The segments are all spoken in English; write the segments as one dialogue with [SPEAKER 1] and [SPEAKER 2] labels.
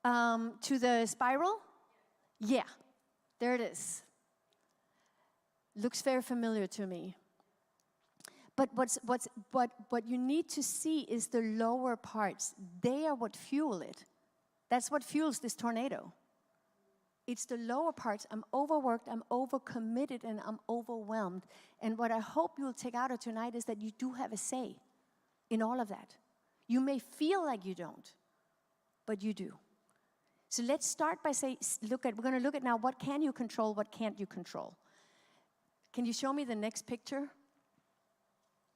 [SPEAKER 1] To the spiral? Yeah, there it is. Looks very familiar to me. But what you need to see is the lower parts. They are what fuel it. That's what fuels this tornado. It's the lower parts. I'm overworked, I'm overcommitted, and I'm overwhelmed. And what I hope you'll take out of tonight is that you do have a say in all of that. You may feel like you don't, but you do. So let's start by we're going to look at now what can you control, what can't you control. Can you show me the next picture?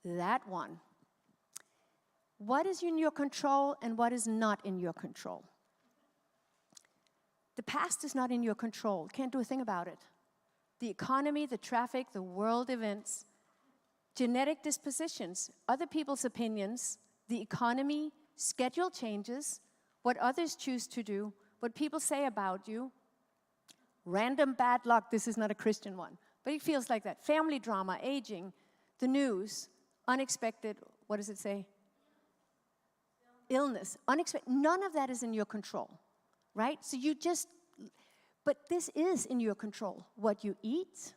[SPEAKER 1] That one. What is in your control and what is not in your control? The past is not in your control. Can't do a thing about it. The economy, the traffic, the world events, genetic dispositions, other people's opinions, the economy, schedule changes, what others choose to do, what people say about you, random bad luck. This is not a Christian one, but it feels like that. Family drama, aging, the news, unexpected, what does it say? Illness, unexpected. None of that is in your control, right? So but this is in your control. What you eat,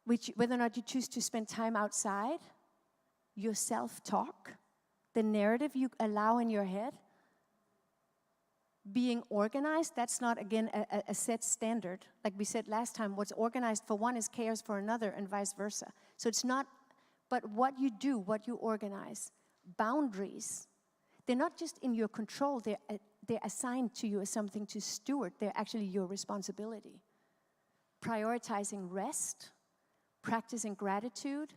[SPEAKER 1] whether or not you choose to spend time outside, your self-talk, the narrative you allow in your head, being organized, that's not, again, a set standard. Like we said last time, what's organized for one is chaos for another, and vice versa. So it's not, but what you do, what you organize, boundaries, they're not just in your control, they're assigned to you as something to steward. They're actually your responsibility. Prioritizing rest, practicing gratitude,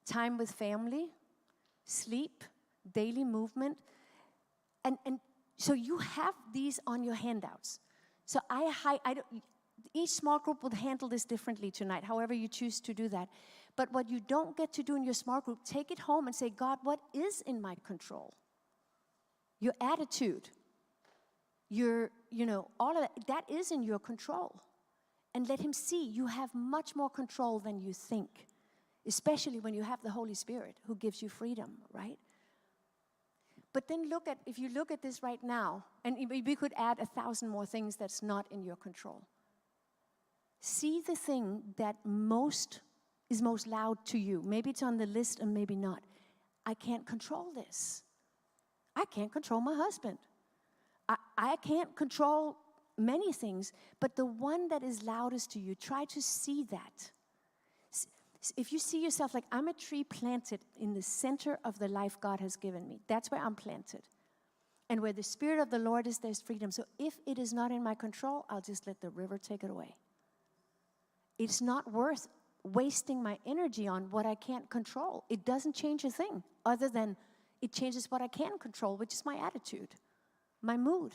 [SPEAKER 1] time with family, sleep, daily movement, and so you have these on your handouts. So each small group will handle this differently tonight, however you choose to do that. But what you don't get to do in your small group, take it home and say, God, what is in my control? Your attitude, all of that is in your control. And let him see you have much more control than you think, especially when you have the Holy Spirit who gives you freedom, right? But then if you look at this right now, and we could add 1,000 more things that's not in your control. See the thing that is most loud to you. Maybe it's on the list and maybe not. I can't control this. I can't control my husband. I can't control many things, but the one that is loudest to you, try to see that. If you see yourself like, I'm a tree planted in the center of the life God has given me. That's where I'm planted. And where the Spirit of the Lord is, there's freedom. So if it is not in my control, I'll just let the river take it away. It's not worth wasting my energy on what I can't control. It doesn't change a thing other than it changes what I can control, which is my attitude, my mood,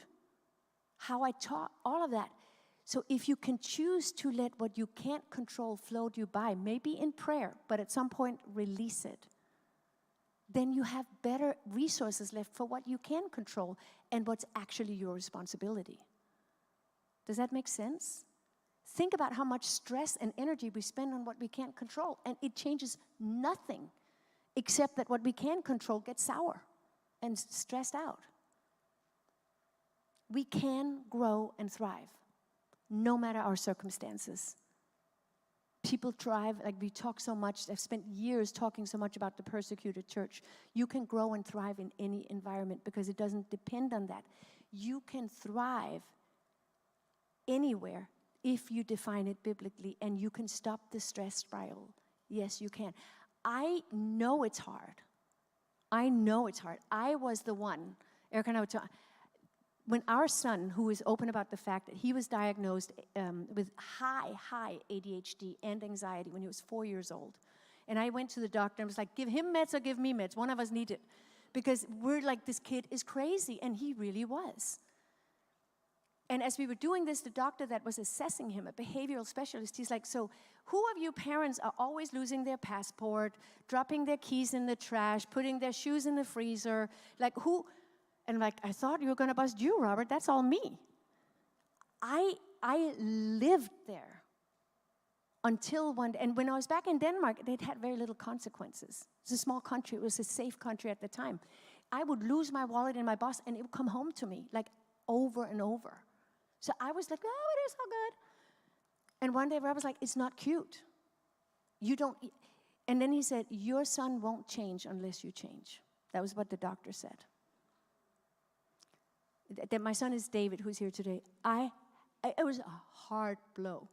[SPEAKER 1] how I talk, all of that. So if you can choose to let what you can't control float you by, maybe in prayer, but at some point release it, then you have better resources left for what you can control and what's actually your responsibility. Does that make sense? Think about how much stress and energy we spend on what we can't control, and it changes nothing except that what we can control gets sour and stressed out. We can grow and thrive, no matter our circumstances. People thrive, like we talk so much, I've spent years talking so much about the persecuted church. You can grow and thrive in any environment because it doesn't depend on that. You can thrive anywhere if you define it biblically, and you can stop the stress spiral. Yes, you can. I know it's hard. I know it's hard. I was the one, Eric and I were talking, when our son, who is open about the fact that he was diagnosed with high ADHD and anxiety when he was 4 years old. And I went to the doctor and was like, give him meds or give me meds. One of us need it. Because we're like, this kid is crazy. And he really was. And as we were doing this, the doctor that was assessing him, a behavioral specialist, he's like, so who of you parents are always losing their passport, dropping their keys in the trash, putting their shoes in the freezer? Like who? And like, I thought you were going to bust you, Robert. That's all me. I lived there until one day. And when I was back in Denmark, they'd had very little consequences. It's a small country. It was a safe country at the time. I would lose my wallet and my boss, and it would come home to me. Like, over and over. So I was like, oh, it is so good. And one day Rob was like, it's not cute. You don't. And then he said, your son won't change unless you change. That was what the doctor said. That my son is David, who's here today. It was a hard blow.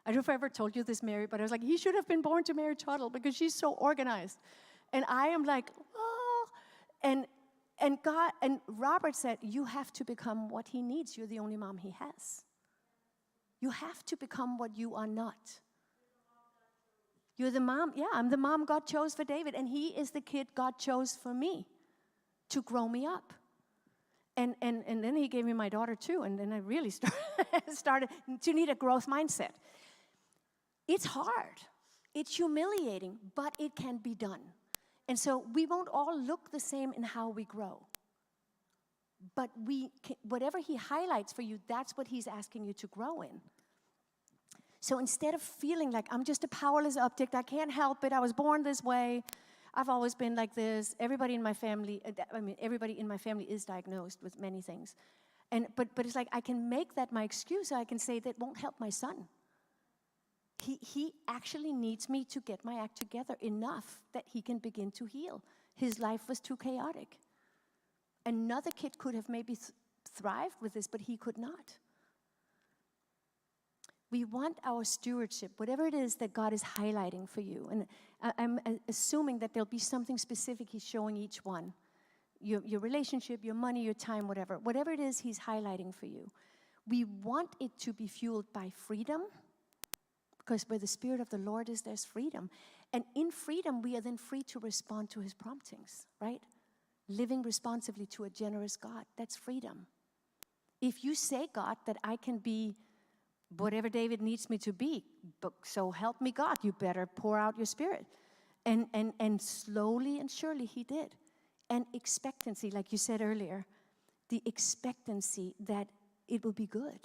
[SPEAKER 1] I don't know if I ever told you this, Mary, but I was like, he should have been born to Mary Tuttle because she's so organized. And I am like, oh. And God, and Robert said, you have to become what he needs. You're the only mom he has. You have to become what you are not. You're the mom. Yeah, I'm the mom God chose for David, and he is the kid God chose for me to grow me up. And then he gave me my daughter too, and then I really started to need a growth mindset. It's hard. It's humiliating, but it can be done. And so we won't all look the same in how we grow. But whatever he highlights for you, that's what he's asking you to grow in. So instead of feeling like I'm just a powerless object, I can't help it, I was born this way, I've always been like this, everybody in my family is diagnosed with many things. But it's like I can make that my excuse. I can say that won't help my son. He actually needs me to get my act together enough that he can begin to heal. His life was too chaotic. Another kid could have maybe thrived with this, but he could not. We want our stewardship, whatever it is that God is highlighting for you. And I'm assuming that there'll be something specific he's showing each one. Your relationship, your money, your time, whatever. Whatever it is he's highlighting for you. We want it to be fueled by freedom. Because where the Spirit of the Lord is, there's freedom. And in freedom, we are then free to respond to his promptings, right? Living responsively to a generous God. That's freedom. If you say, God, that I can be whatever David needs me to be, but so help me God, you better pour out your Spirit. And slowly and surely he did. And expectancy, like you said earlier, the expectancy that it will be good.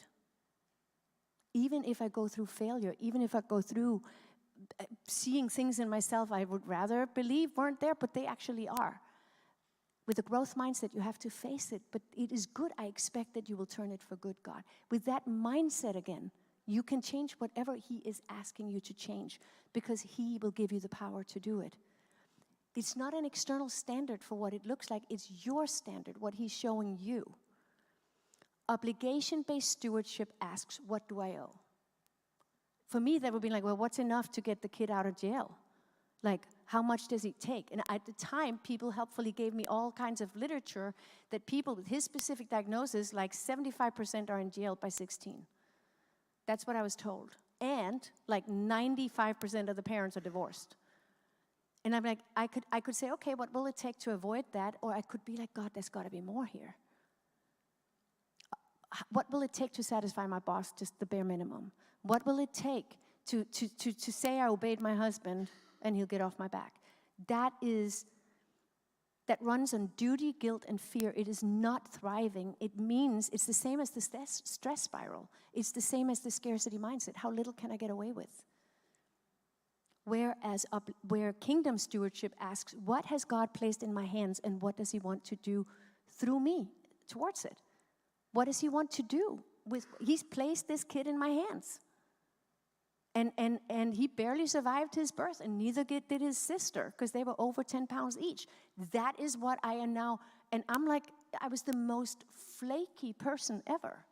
[SPEAKER 1] Even if I go through failure, even if I go through seeing things in myself I would rather believe weren't there, but they actually are. With a growth mindset, you have to face it, but it is good. I expect that you will turn it for good, God. With that mindset again, you can change whatever he is asking you to change because he will give you the power to do it. It's not an external standard for what it looks like. It's your standard, what he's showing you. Obligation-based stewardship asks, what do I owe? For me, that would be like, well, what's enough to get the kid out of jail? Like, how much does it take? And at the time, people helpfully gave me all kinds of literature that people with his specific diagnosis, like 75% are in jail by 16. That's what I was told. And like 95% of the parents are divorced. And I'm like, I could say, okay, what will it take to avoid that? Or I could be like, God, there's got to be more here. What will it take to satisfy my boss, just the bare minimum? What will it take to say I obeyed my husband and he'll get off my back? That runs on duty, guilt, and fear. It is not thriving. It means it's the same as the stress spiral. It's the same as the scarcity mindset. How little can I get away with? Whereas where kingdom stewardship asks, what has God placed in my hands and what does he want to do through me towards it? What does he want to do? He's placed this kid in my hands. And he barely survived his birth, and neither did his sister, because they were over 10 pounds each. That is what I am now. And I'm like, I was the most flaky person ever.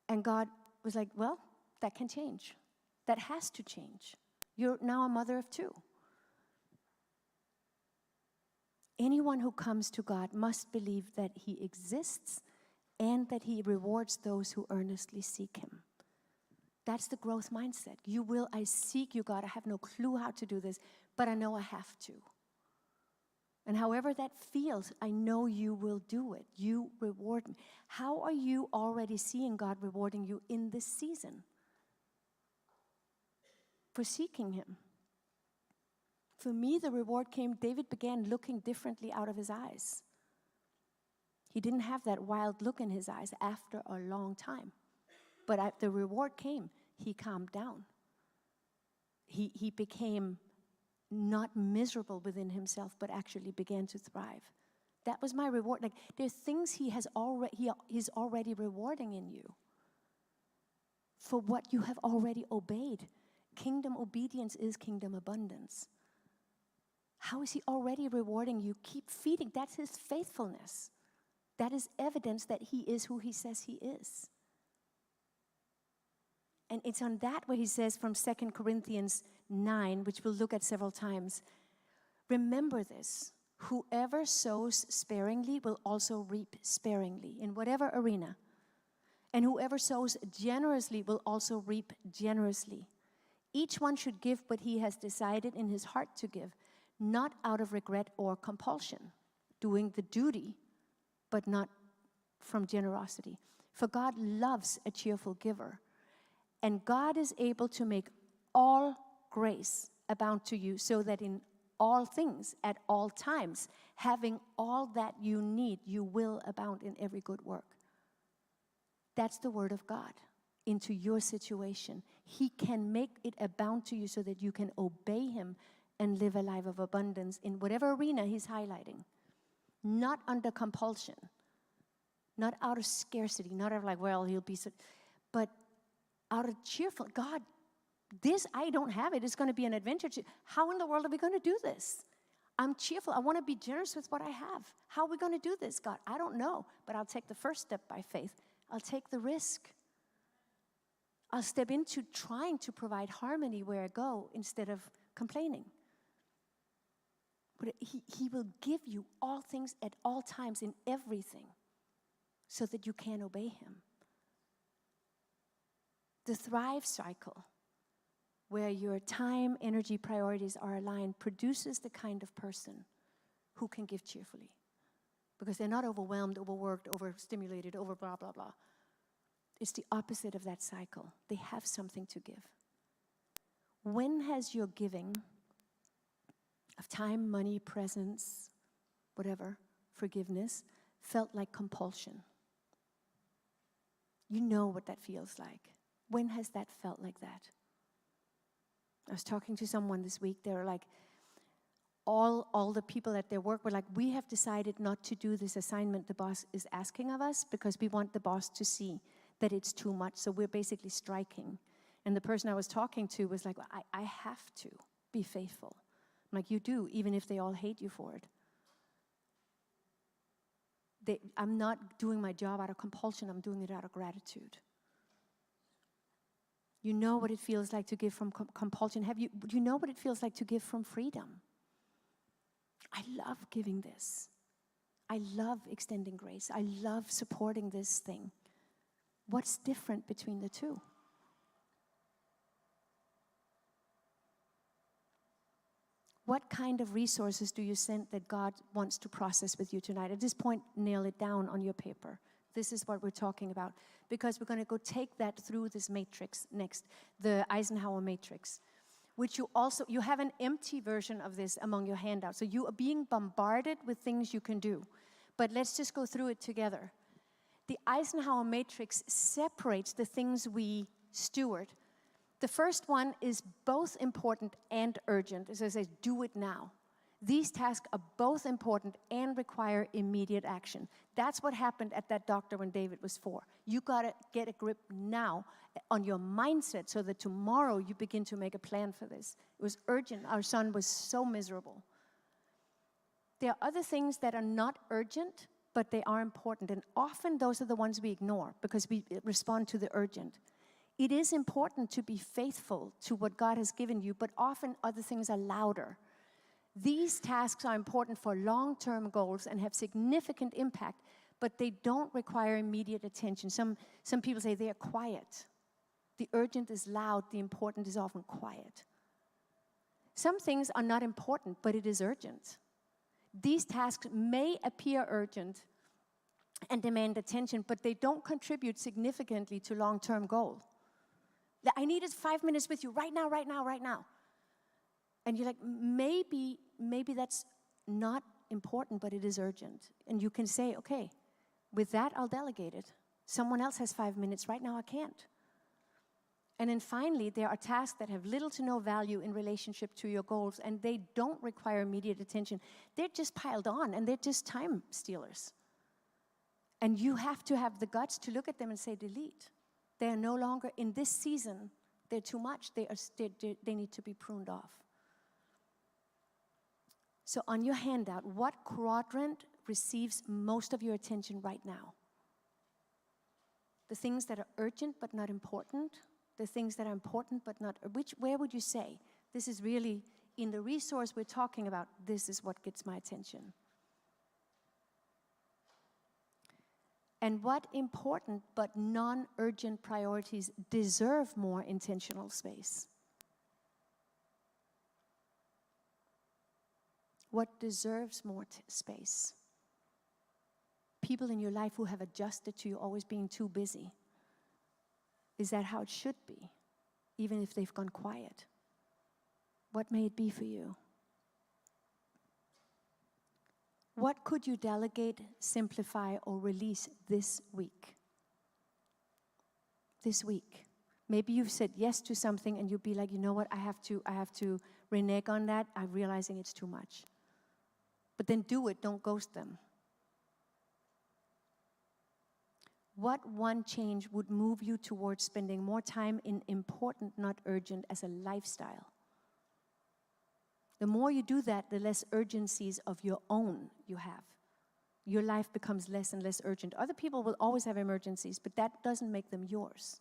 [SPEAKER 1] And God was like, well, that can change. That has to change. You're now a mother of 2. Anyone who comes to God must believe that he exists and that he rewards those who earnestly seek him. That's the growth mindset. I seek you, God. I have no clue how to do this, but I know I have to. And however that feels, I know you will do it. You reward me. How are you already seeing God rewarding you in this season? For seeking him. For me, the reward came, David began looking differently out of his eyes. He didn't have that wild look in his eyes after a long time. But the reward came. He calmed down. He became not miserable within himself, but actually began to thrive That was my reward. Like, there's things he's already rewarding in you for what you have already obeyed. Kingdom obedience is kingdom abundance. How is he already rewarding you? Keep feeding. That's his faithfulness. That is evidence that he is who he says he is. And it's on that where he says from 2 Corinthians 9, which we'll look at several times, remember this, whoever sows sparingly will also reap sparingly in whatever arena. And whoever sows generously will also reap generously. Each one should give what he has decided in his heart to give, not out of regret or compulsion, doing the duty, but not from generosity. For God loves a cheerful giver. And God is able to make all grace abound to you, so that in all things, at all times, having all that you need, you will abound in every good work. That's the word of God into your situation. He can make it abound to you so that you can obey him and live a life of abundance in whatever arena he's highlighting. Not under compulsion, not out of scarcity, not out of like, well, he'll be so, but out of cheerful, God, this, I don't have it. It's going to be an adventure. How in the world are we going to do this? I'm cheerful. I want to be generous with what I have. How are we going to do this, God? I don't know, but I'll take the first step by faith. I'll take the risk. I'll step into trying to provide harmony where I go instead of complaining. But he will give you all things at all times in everything so that you can obey him. The Thrive cycle, where your time, energy, priorities are aligned, produces the kind of person who can give cheerfully. Because they're not overwhelmed, overworked, overstimulated, over blah, blah, blah. It's the opposite of that cycle. They have something to give. When has your giving of time, money, presence, whatever, forgiveness, felt like compulsion? You know what that feels like. When has that felt like that? I was talking to someone this week. They were like, all the people at their work were like, we have decided not to do this assignment the boss is asking of us because we want the boss to see that it's too much. So we're basically striking. And the person I was talking to was like, well, I have to be faithful. I'm like, you do, even if they all hate you for it. I'm not doing my job out of compulsion. I'm doing it out of gratitude. You know what it feels like to give from compulsion. Do you know what it feels like to give from freedom? I love giving this. I love extending grace. I love supporting this thing. What's different between the two? What kind of resources do you sense that God wants to process with you tonight? At this point, nail it down on your paper. This is what we're talking about. Because we're going to go take that through this matrix next, the Eisenhower matrix, which you have an empty version of this among your handouts. So you are being bombarded with things you can do. But let's just go through it together. The Eisenhower matrix separates the things we steward. The first one is both important and urgent. As I say, do it now. These tasks are both important and require immediate action. That's what happened at that doctor when David was 4. You got to get a grip now on your mindset so that tomorrow you begin to make a plan for this. It was urgent. Our son was so miserable. There are other things that are not urgent, but they are important. And often those are the ones we ignore because we respond to the urgent. It is important to be faithful to what God has given you, but often other things are louder. These tasks are important for long-term goals and have significant impact, but they don't require immediate attention. Some people say they are quiet. The urgent is loud, the important is often quiet. Some things are not important, but it is urgent. These tasks may appear urgent and demand attention, but they don't contribute significantly to long-term goal. I needed 5 minutes with you right now, right now, right now. And you're like, maybe that's not important, but it is urgent. And you can say, okay, with that, I'll delegate it. Someone else has 5 minutes. Right now, I can't. And then finally, there are tasks that have little to no value in relationship to your goals, and they don't require immediate attention. They're just piled on, and they're just time stealers. And you have to have the guts to look at them and say, delete. They are no longer, in this season, they're too much. They need to be pruned off. So on your handout, what quadrant receives most of your attention right now? The things that are urgent but not important? The things that are important but not, where would you say, this is really, in the resource we're talking about, this is what gets my attention? And what important but non-urgent priorities deserve more intentional space? What deserves more space? People in your life who have adjusted to you always being too busy. Is that how it should be, even if they've gone quiet? What may it be for you? What could you delegate, simplify, or release this week? This week. Maybe you've said yes to something and you'll be like, you know what, I have to renege on that. I'm realizing it's too much. But then do it, don't ghost them. What one change would move you towards spending more time in important, not urgent, as a lifestyle? The more you do that, the less urgencies of your own you have. Your life becomes less and less urgent. Other people will always have emergencies, but that doesn't make them yours.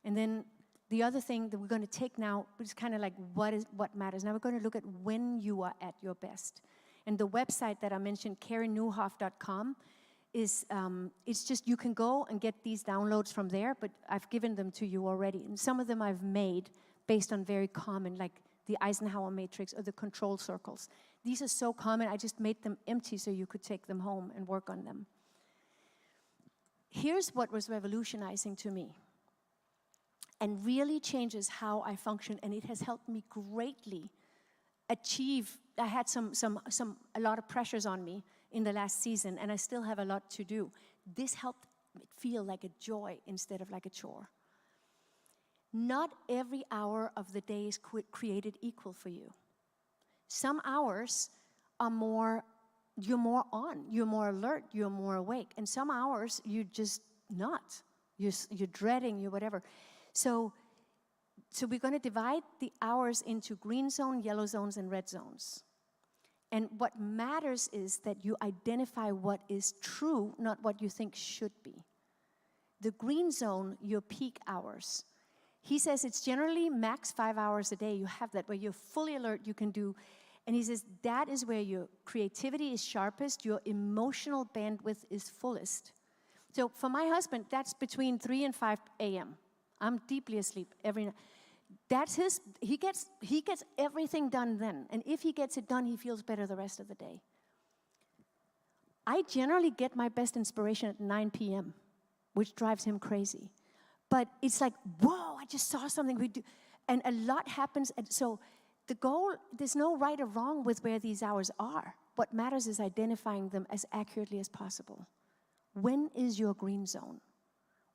[SPEAKER 1] And then the other thing that we're going to take now is kind of like what matters. Now we're going to look at when you are at your best. And the website that I mentioned, KarenNewhoff.com, is it's just, you can go and get these downloads from there, but I've given them to you already. And some of them I've made based on very common, like the Eisenhower matrix or the control circles. These are so common, I just made them empty so you could take them home and work on them. Here's what was revolutionizing to me and really changes how I function, and it has helped me greatly achieve. I had a lot of pressures on me in the last season, and I still have a lot to do. This helped it feel like a joy instead of like a chore. Not every hour of the day is created equal for you. Some hours are more, you're more on, you're more alert, you're more awake. And some hours you're just not. You're dreading, you're whatever. So we're going to divide the hours into green zone, yellow zones, and red zones. And what matters is that you identify what is true, not what you think should be. The green zone, your peak hours. He says it's generally max 5 hours a day. You have that where you're fully alert, you can do. And he says that is where your creativity is sharpest, your emotional bandwidth is fullest. So for my husband, that's between 3 and 5 a.m. I'm deeply asleep every night. That's he gets everything done then. And if he gets it done, he feels better the rest of the day. I generally get my best inspiration at 9 p.m., which drives him crazy. But it's like, whoa, I just saw something we do. And a lot happens. And so the goal, there's no right or wrong with where these hours are. What matters is identifying them as accurately as possible. When is your green zone?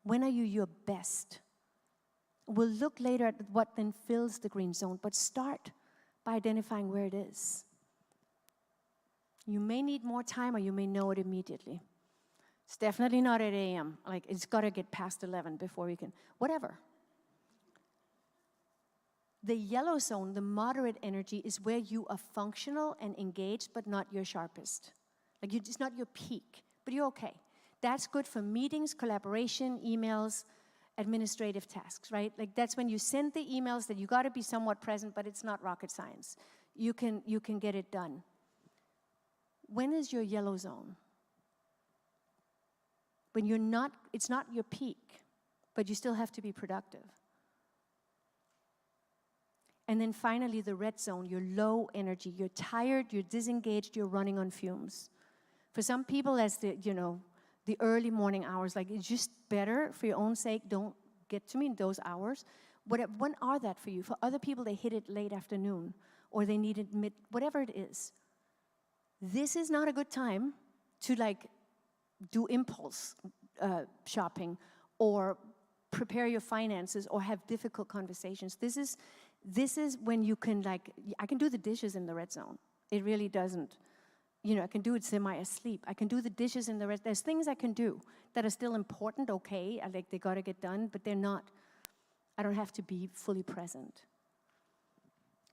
[SPEAKER 1] When are you your best? We'll look later at what then fills the green zone, but start by identifying where it is. You may need more time or you may know it immediately. It's definitely not at 8 a.m. Like, it's got to get past 11 before we can, whatever. The yellow zone, the moderate energy, is where you are functional and engaged, but not your sharpest. Like, it's not your peak, but you're okay. That's good for meetings, collaboration, emails, administrative tasks, right? Like, that's when you send the emails that you got to be somewhat present, but it's not rocket science. You can get it done. When is your yellow zone? When you're not, it's not your peak, but you still have to be productive. And then finally, the red zone, you're low energy, you're tired, you're disengaged, you're running on fumes. For some people, that's the early morning hours. Like, it's just better for your own sake. Don't get to me in those hours. When are that for you? For other people, they hit it late afternoon, or they need it whatever it is. This is not a good time to do impulse shopping or prepare your finances or have difficult conversations. This is when you can, like, I can do the dishes in the red zone. It really doesn't, I can do it semi-asleep. I can do the dishes in the red. There's things I can do that are still important, okay, like they got to get done, but they're not, I don't have to be fully present.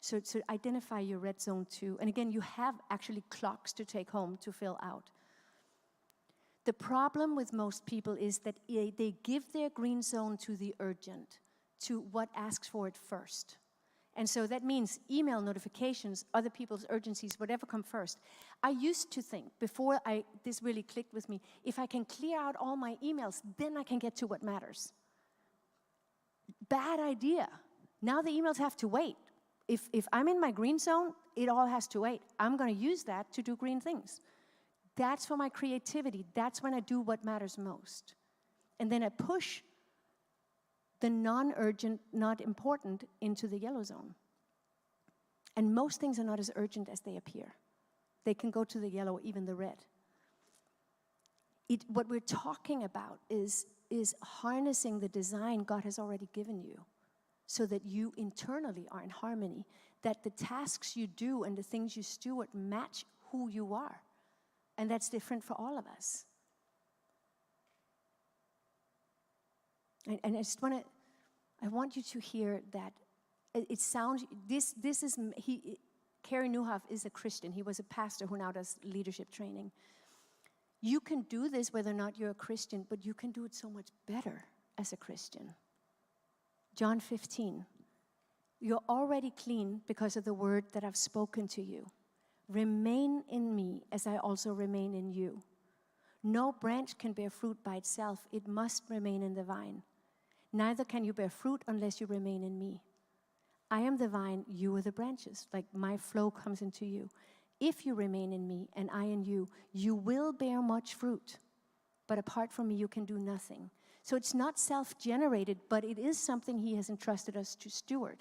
[SPEAKER 1] So identify your red zone too. And again, you have actually clocks to take home to fill out. The problem with most people is that they give their green zone to the urgent, to what asks for it first. And so that means email notifications, other people's urgencies, whatever come first. I used to think, before this really clicked with me, if I can clear out all my emails, then I can get to what matters. Bad idea. Now the emails have to wait. If I'm in my green zone, it all has to wait. I'm going to use that to do green things. That's for my creativity. That's when I do what matters most. And then I push the non-urgent, not important, into the yellow zone. And most things are not as urgent as they appear. They can go to the yellow, even the red. What we're talking about is harnessing the design God has already given you so that you internally are in harmony, that the tasks you do and the things you steward match who you are. And that's different for all of us. And I want you to hear that it sounds, Carey Nieuwhof is a Christian. He was a pastor who now does leadership training. You can do this whether or not you're a Christian, but you can do it so much better as a Christian. John 15, you're already clean because of the word that I've spoken to you. Remain in me as I also remain in you. No branch can bear fruit by itself. It must remain in the vine. Neither can you bear fruit unless you remain in me. I am the vine, you are the branches. Like my flow comes into you. If you remain in me and I in you, you will bear much fruit. But apart from me, you can do nothing. So it's not self-generated, but it is something he has entrusted us to steward.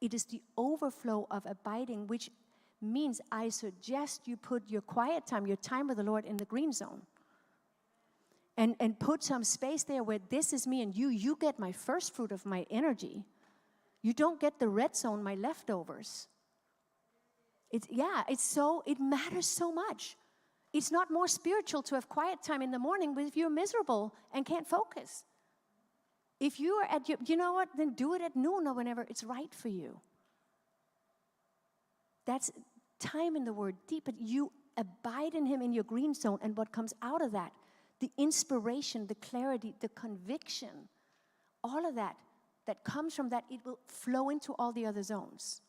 [SPEAKER 1] It is the overflow of abiding, which means I suggest you put your quiet time, your time with the Lord, in the green zone. And put some space there where this is me and you get my first fruit of my energy. You don't get the red zone, my leftovers. It matters so much. It's not more spiritual to have quiet time in the morning if you're miserable and can't focus. If you are at you know what, then do it at noon or whenever it's right for you. That's time in the Word deep, but you abide in Him in your green zone, and what comes out of that, the inspiration, the clarity, the conviction, all of that comes from that, it will flow into all the other zones.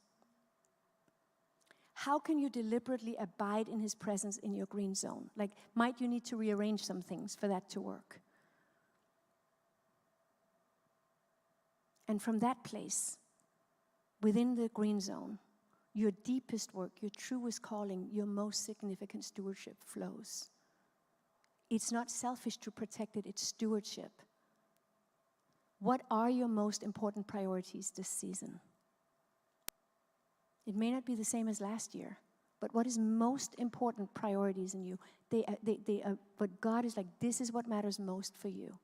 [SPEAKER 1] How can you deliberately abide in His presence in your green zone? Like, might you need to rearrange some things for that to work? And from that place, within the green zone, your deepest work, your truest calling, your most significant stewardship flows. It's not selfish to protect it, it's stewardship. What are your most important priorities this season? It may not be the same as last year, but what is most important priorities in you? But God is like, this is what matters most for you.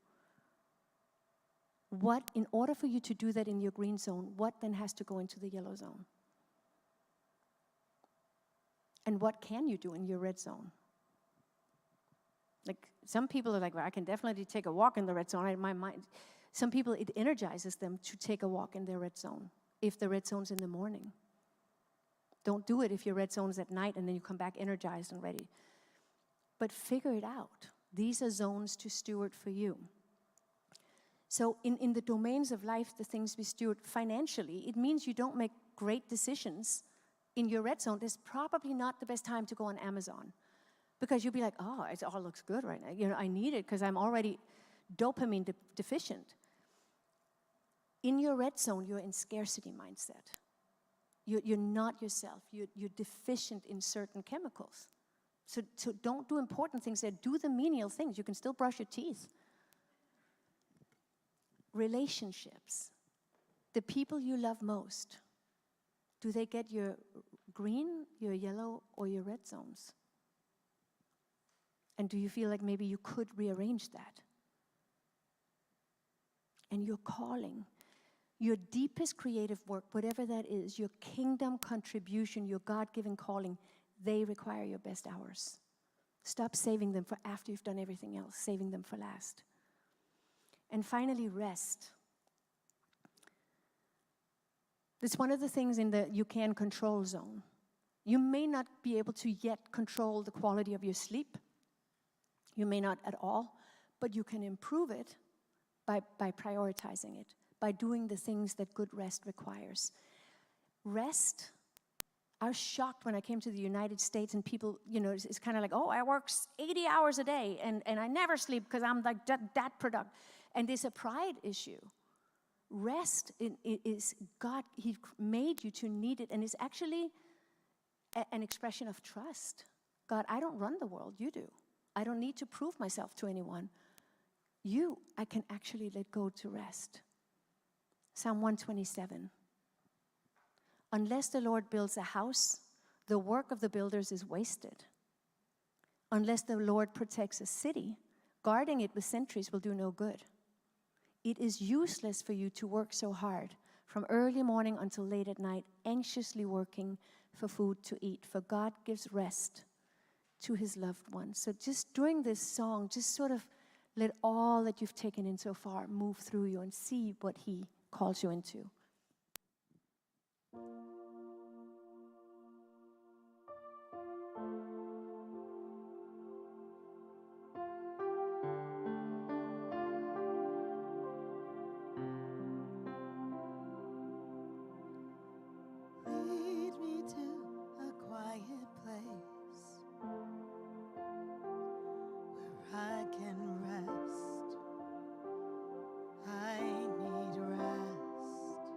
[SPEAKER 1] What, in order for you to do that in your green zone, what then has to go into the yellow zone? And what can you do in your red zone? Like, some people are like, well, I can definitely take a walk in the red zone. In my mind, some people, it energizes them to take a walk in their red zone, if the red zone's in the morning. Don't do it if your red zone's at night and then you come back energized and ready. But figure it out. These are zones to steward for you. So in the domains of life, the things we steward financially, it means you don't make great decisions in your red zone. There's probably not the best time to go on Amazon. Because you'll be like, oh, it all looks good right now. I need it because I'm already dopamine deficient. In your red zone, you're in scarcity mindset. You're not yourself. You're deficient in certain chemicals. So don't do important things there. Do the menial things. You can still brush your teeth. Relationships. The people you love most, do they get your green, your yellow, or your red zones? And do you feel like maybe you could rearrange that? and your calling, your deepest creative work, whatever that is, your kingdom contribution, your God-given calling, they require your best hours. Stop saving them for after you've done everything else, saving them for last. And finally, rest. It's one of the things in the you can control zone. You may not be able to yet control the quality of your sleep. You may not at all, but you can improve it by prioritizing it, by doing the things that good rest requires. Rest, I was shocked when I came to the United States and people, it's kind of like, oh, I work 80 hours a day and I never sleep because I'm like that productive. And it's a pride issue. Rest is God, He made you to need it, and it's actually an expression of trust. God, I don't run the world, you do. I don't need to prove myself to anyone. I can actually let go to rest. Psalm 127. Unless the Lord builds a house, the work of the builders is wasted. Unless the Lord protects a city, guarding it with sentries will do no good. It is useless for you to work so hard, from early morning until late at night, anxiously working for food to eat, for God gives rest to His loved ones. So just during this song, just sort of let all that you've taken in so far move through you and see what He calls you into.
[SPEAKER 2] Lead me to a quiet place where I can rest. I need rest.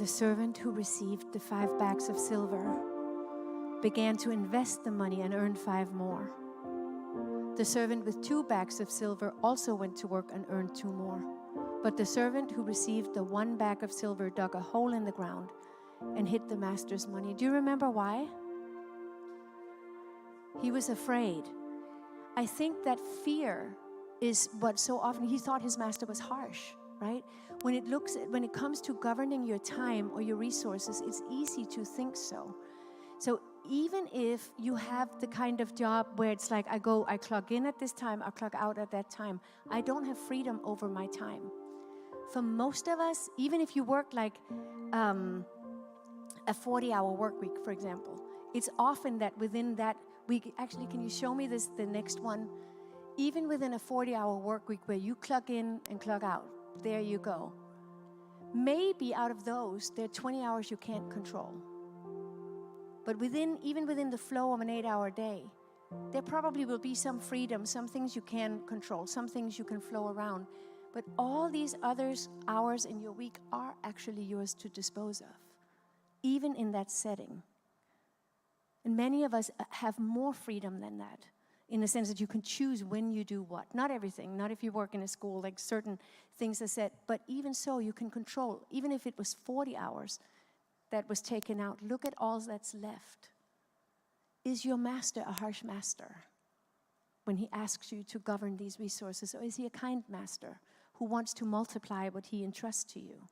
[SPEAKER 1] The servant who received the 5 bags of silver began to invest the money and earned 5 more. The servant with 2 bags of silver also went to work and earned 2 more. But the servant who received the 1 bag of silver dug a hole in the ground and hid the master's money. Do you remember why? He was afraid. I think that fear is what so often he thought his master was harsh, right? When it comes to governing your time or your resources, it's easy to think so. So even if you have the kind of job where it's like I clock in at this time, I clock out at that time, I don't have freedom over my time. For most of us, even if you work like a 40-hour work week, for example, it's often that within that week, actually, can you show me this, the next one? Even within a 40-hour work week where you clock in and clock out, there you go. Maybe out of those, there are 20 hours you can't control. But even within the flow of an 8-hour day, there probably will be some freedom, some things you can control, some things you can flow around. But all these other hours in your week are actually yours to dispose of, even in that setting. And many of us have more freedom than that, in the sense that you can choose when you do what. Not everything, not if you work in a school, like certain things are set, but even so, you can control. Even if it was 40 hours that was taken out, look at all that's left. Is your master a harsh master when he asks you to govern these resources, or is he a kind master who wants to multiply what he entrusts to you?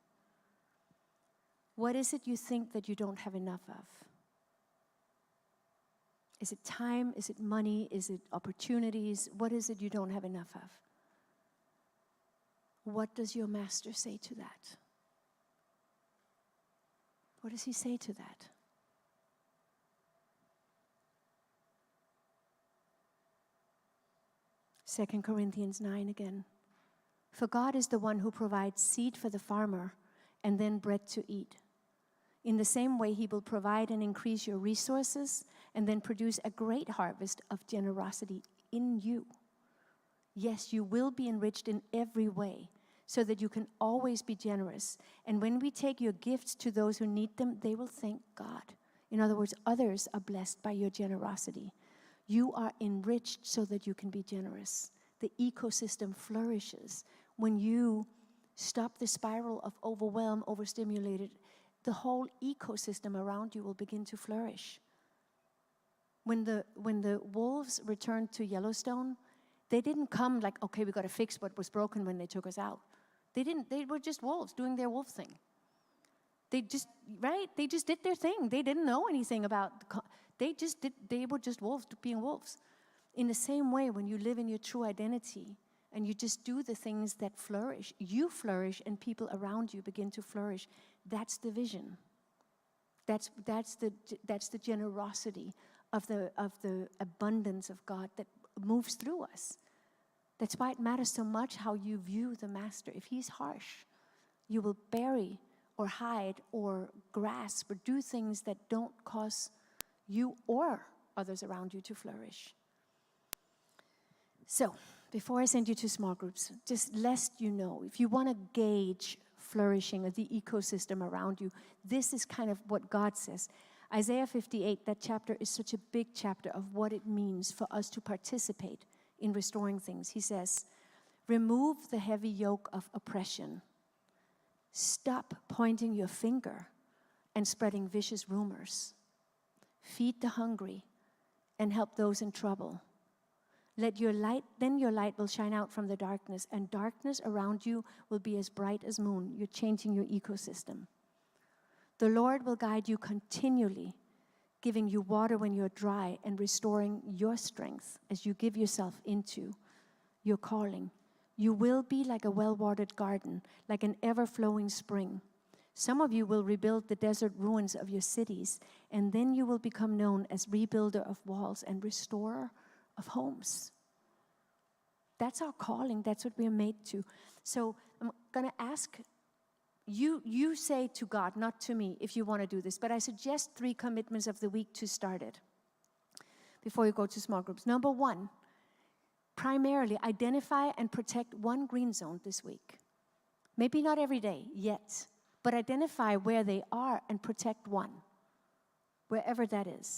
[SPEAKER 1] What is it you think that you don't have enough of? Is it time? Is it money? Is it opportunities? What is it you don't have enough of? What does your master say to that? What does he say to that? Second Corinthians 9 again. For God is the one who provides seed for the farmer and then bread to eat. In the same way, he will provide and increase your resources and then produce a great harvest of generosity in you. Yes, you will be enriched in every way so that you can always be generous. And when we take your gifts to those who need them, they will thank God. In other words, others are blessed by your generosity. You are enriched so that you can be generous. The ecosystem flourishes when you stop the spiral of overwhelm, overstimulated. The whole ecosystem around you will begin to flourish. When the wolves returned to Yellowstone, they didn't come like, okay, we got to fix what was broken when they took us out. They didn't. They were just wolves doing their wolf thing. They just did their thing. They didn't know anything about. They were just wolves being wolves. In the same way, when you live in your true identity and you just do the things that flourish, you flourish and people around you begin to flourish. That's the vision. That's the generosity of the abundance of God that moves through us. That's why it matters so much how you view the master. If he's harsh, you will bury or hide or grasp or do things that don't cause you or others around you to flourish. So, before I send you to small groups, just lest you know, if you want to gauge flourishing of the ecosystem around you, this is kind of what God says. Isaiah 58, that chapter is such a big chapter of what it means for us to participate in restoring things. He says, remove the heavy yoke of oppression. Stop pointing your finger and spreading vicious rumors. Feed the hungry and help those in trouble. Then your light will shine out from the darkness, and darkness around you will be as bright as moon. You're changing your ecosystem. The Lord will guide you continually, giving you water when you're dry and restoring your strength as you give yourself into your calling. You will be like a well-watered garden, like an ever-flowing spring. Some of you will rebuild the desert ruins of your cities, and then you will become known as rebuilder of walls and restorer of homes. That's our calling. That's what we're made to. So I'm going to ask you say to God, not to me, if you want to do this. But I suggest 3 commitments of the week to start it before you go to small groups. Number 1, primarily identify and protect one green zone this week. Maybe not every day yet, but identify where they are and protect one, wherever that is.